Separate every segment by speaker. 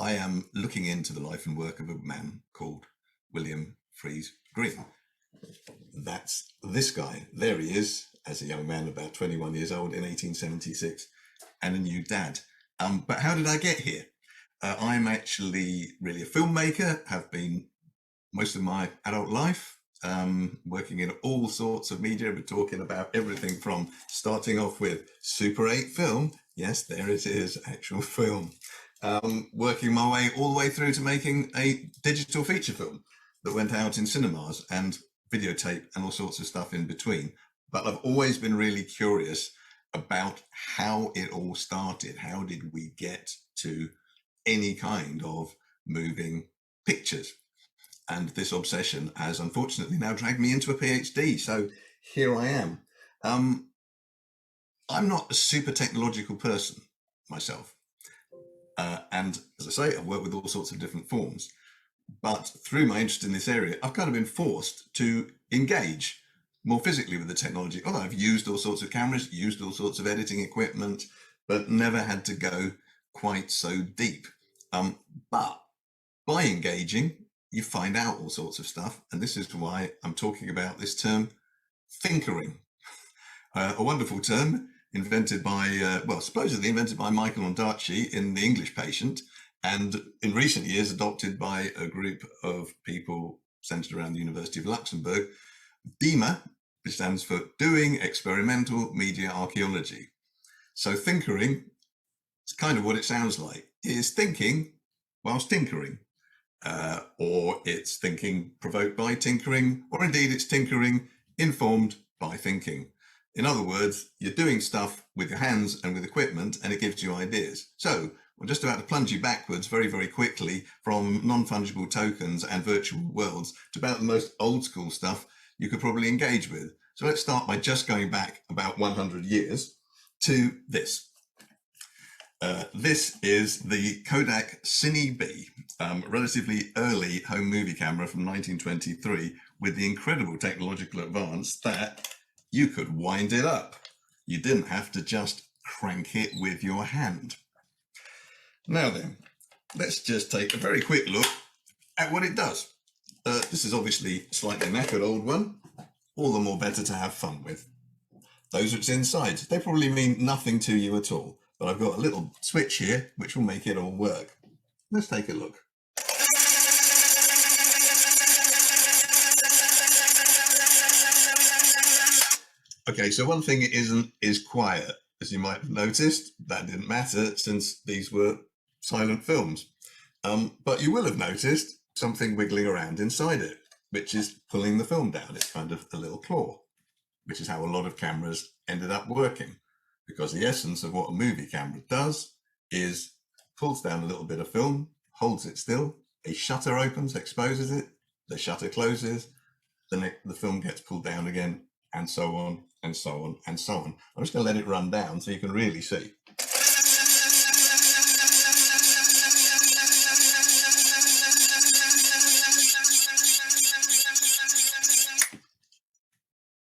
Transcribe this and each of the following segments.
Speaker 1: I am looking into the life and work of a man called William Friese-Greene. That's this guy. There he is, as a young man, about 21 years old in 1876, and a new dad. But how did I get here? I'm actually really a filmmaker, have been most of my adult life, working in all sorts of media. We're talking about everything from starting off with Super 8 film. Yes, there it is, actual film. Working my way all the way through to making a digital feature film that went out in cinemas and videotape and all sorts of stuff in between. But I've always been really curious about how it all started. How did we get to any kind of moving pictures? And this obsession has unfortunately now dragged me into a PhD. So here I am. I'm not a super technological person myself. And as I say, I've worked with all sorts of different forms. But through my interest in this area, I've kind of been forced to engage more physically with the technology. Although I've used all sorts of cameras, used all sorts of editing equipment, but never had to go quite so deep. But by engaging, you find out all sorts of stuff. And this is why I'm talking about this term, thinkering. A wonderful term invented by, supposedly invented by Michael Ondaatje in The English Patient, and in recent years adopted by a group of people centered around the University of Luxembourg, DEMA, which stands for Doing Experimental Media Archaeology. So thinkering, it's kind of what it sounds like. It is thinking whilst tinkering, or it's thinking provoked by tinkering, or indeed it's tinkering informed by thinking. In other words, you're doing stuff with your hands and with equipment, and it gives you ideas. So we're just about to plunge you backwards very, very quickly from non-fungible tokens and virtual worlds to about the most old school stuff you could probably engage with. So let's start by just going back about 100 years to this. This is the Kodak Cine B, relatively early home movie camera from 1923, with the incredible technological advance that you could wind it up. You didn't have to just crank it with your hand. Now then, let's just take a very quick look at what it does. This is obviously a slightly knackered old one, all the more better to have fun with. Those which inside, they probably mean nothing to you at all, but I've got a little switch here which will make it all work. Let's take a look. Okay, so one thing it isn't is quiet. As you might have noticed, that didn't matter since these were silent films. But you will have noticed something wiggling around inside it, which is pulling the film down. It's kind of a little claw, which is how a lot of cameras ended up working, because the essence of what a movie camera does is pulls down a little bit of film, holds it still, a shutter opens, exposes it, the shutter closes, the film gets pulled down again, and so on, and so on, and so on. I'm just going to let it run down so you can really see.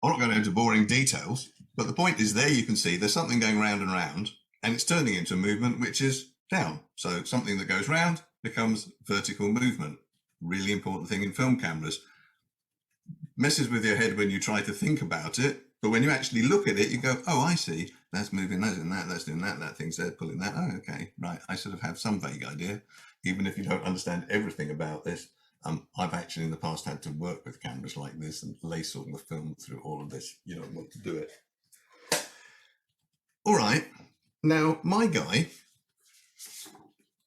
Speaker 1: I'm not going into boring details, but the point is there you can see there's something going round and round, and it's turning into a movement which is down. So something that goes round becomes vertical movement. Really important thing in film cameras. Messes with your head when you try to think about it, but when you actually look at it, you go, oh, I see, that's moving, that's doing that, that's doing that, that thing's there, pulling that. Oh, okay, right. I sort of have some vague idea, even if you don't understand everything about this. I've actually in the past had to work with cameras like this and lace all the film through all of this. You don't want to do it. All right. Now, my guy,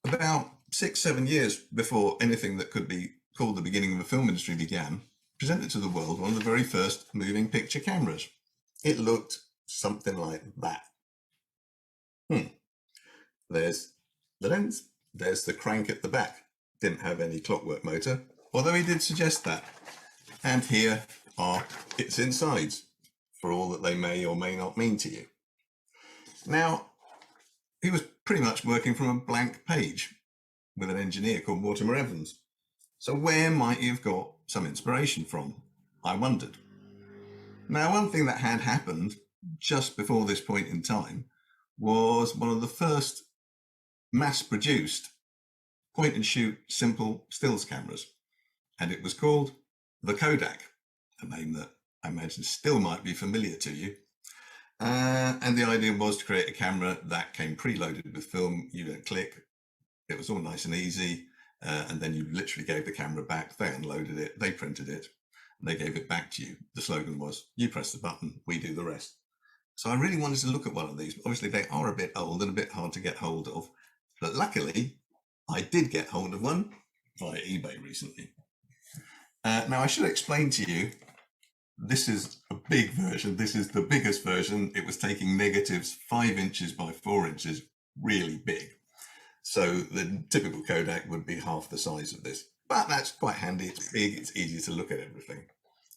Speaker 1: about 6-7 years before anything that could be called the beginning of the film industry began, presented to the world one of the very first moving picture cameras. It looked something like that. There's the lens, there's the crank at the back. Didn't have any clockwork motor, although he did suggest that. And here are its insides, for all that they may or may not mean to you. Now, he was pretty much working from a blank page with an engineer called Mortimer Evans. So where might he have got some inspiration from? I wondered. Now, one thing that had happened just before this point in time was one of the first mass-produced point and shoot simple stills cameras. And it was called the Kodak, a name that I imagine still might be familiar to you. And the idea was to create a camera that came preloaded with film. You don't click. It was all nice and easy. And then you literally gave the camera back. They unloaded it. They printed it. And they gave it back to you. The slogan was, you press the button, we do the rest. So I really wanted to look at one of these. Obviously, they are a bit old and a bit hard to get hold of. But luckily, I did get hold of one via eBay recently. Now, I should explain to you, this is a big version. This is the biggest version. It was taking negatives 5 inches by 4 inches, really big. So the typical Kodak would be half the size of this. But that's quite handy. It's big. It's easy to look at everything.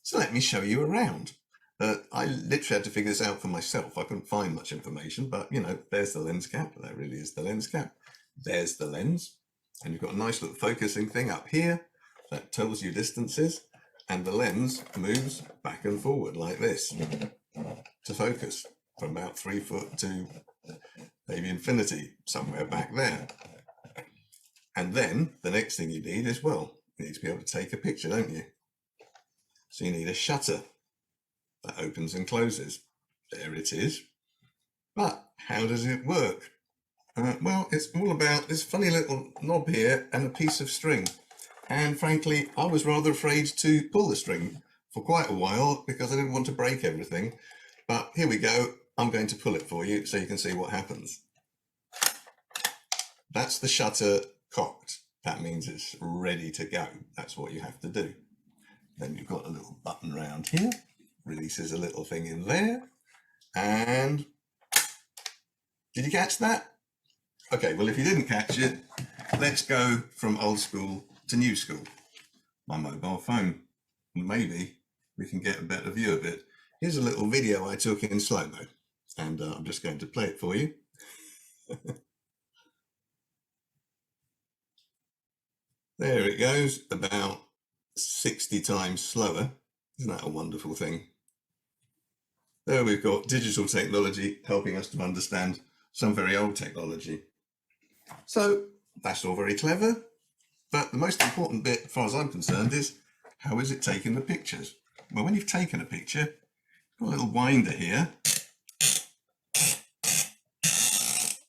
Speaker 1: So let me show you around. I literally had to figure this out for myself. I couldn't find much information, but you know, there's the lens cap. That really is the lens cap. There's the lens. And you've got a nice little focusing thing up here that tells you distances. And the lens moves back and forward like this to focus from about 3 foot to maybe infinity, somewhere back there. And then the next thing you need is, well, you need to be able to take a picture, don't you? So you need a shutter that opens and closes. There it is. But how does it work? Well, it's all about this funny little knob here and a piece of string. And frankly, I was rather afraid to pull the string for quite a while because I didn't want to break everything. But here we go. I'm going to pull it for you so you can see what happens. That's the shutter cocked. That means it's ready to go. That's what you have to do. Then you've got a little button around here. Releases a little thing in there. And did you catch that? Okay, well, if you didn't catch it, let's go from old school to new school. My mobile phone. Maybe we can get a better view of it. Here's a little video I took in slow-mo, and I'm just going to play it for you. There it goes, about 60 times slower. Isn't that a wonderful thing? There we've got digital technology helping us to understand some very old technology. So that's all very clever. But the most important bit, as far as I'm concerned, is how is it taking the pictures? Well, when you've taken a picture, you've got a little winder here,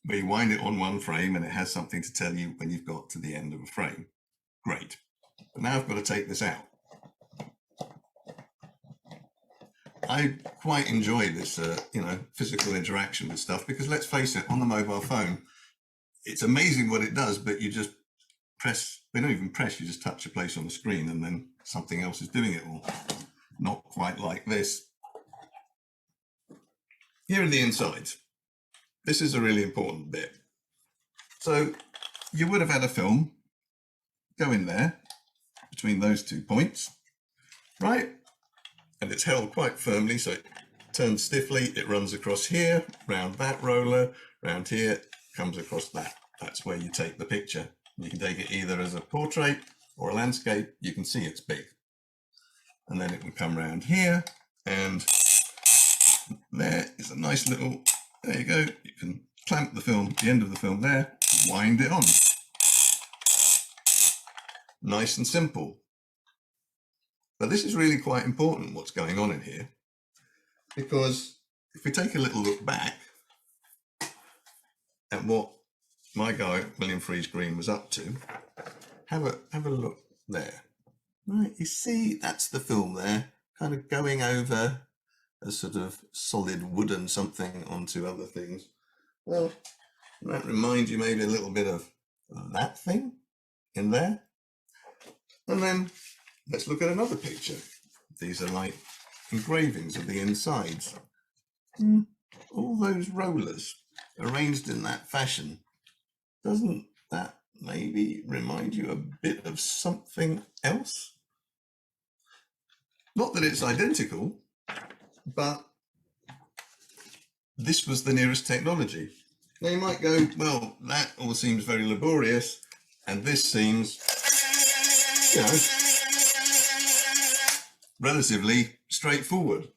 Speaker 1: where you wind it on one frame and it has something to tell you when you've got to the end of a frame. Great. But now I've got to take this out. I quite enjoy this, physical interaction with stuff because let's face it, on the mobile phone, it's amazing what it does, but you just press, they don't even press, you just touch a place on the screen and then something else is doing it all. Not quite like this. Here are the insides. This is a really important bit. So you would have had a film go in there between those 2 points, right? And it's held quite firmly, so it turns stiffly, it runs across here, round that roller, round here, comes across that. That's where you take the picture. You can take it either as a portrait or a landscape. You can see it's big. And then it will come around here, and there is a nice little, there you go. You can clamp the film, the end of the film there, wind it on. Nice and simple. But this is really quite important, what's going on in here, because if we take a little look back at what my guy, William Friese-Greene, was up to, have a look there. Right, you see, that's the film there, kind of going over a sort of solid wooden something onto other things. Well, that reminds you maybe a little bit of that thing in there. And then let's look at another picture. These are like engravings of the insides. All those rollers arranged in that fashion. Doesn't that maybe remind you a bit of something else? Not that it's identical, but this was the nearest technology. Now you might go, well, that all seems very laborious, and this seems, relatively straightforward.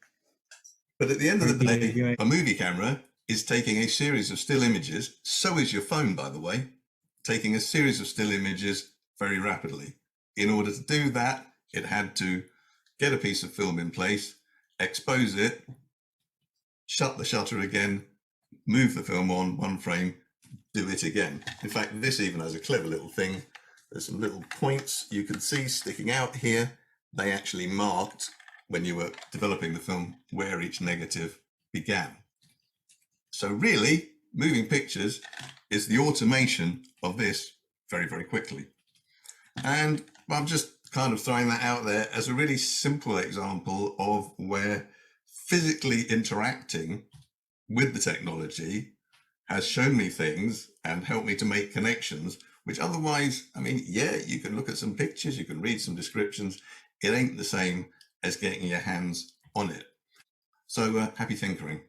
Speaker 1: But at the end of the day, a movie camera is taking a series of still images. So is your phone, by the way. taking a series of still images very rapidly. In order to do that, it had to get a piece of film in place, expose it, shut the shutter again, move the film on one frame, do it again. In fact, this even has a clever little thing. There's some little points you can see sticking out here. They actually marked, when you were developing the film, where each negative began. So really, moving pictures is the automation of this very, very quickly. And I'm just kind of throwing that out there as a really simple example of where physically interacting with the technology has shown me things and helped me to make connections, which otherwise, I mean, yeah, you can look at some pictures, you can read some descriptions. It ain't the same as getting your hands on it. So happy tinkering.